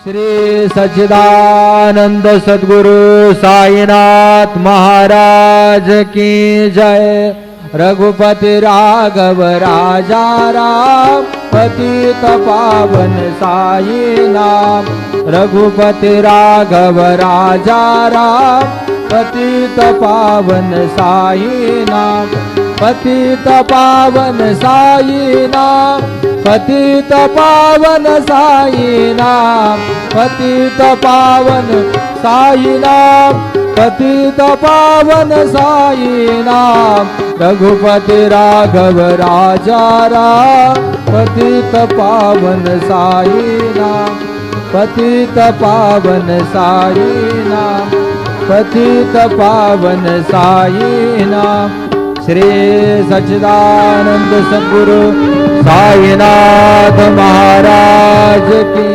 श्री सच्चिदानंद सद्गुरु साईनाथ महाराज की जय। रघुपति राघव राजा राम, पतित पावन साई नाम। रघुपति राघव राजा राम, पतित पावन साई नाम। पतित पावन साई नाम, पतित पावन साई नाम। पतित पावन साई नाम, पतित पावन साई नाम। रघुपति राघव राजा राम, पतित पावन साई नाम। पतित पावन साई नाम, पतित पावन साई नाम। श्री सच्चिदानंद सद्गुरु साईनाथ महाराज की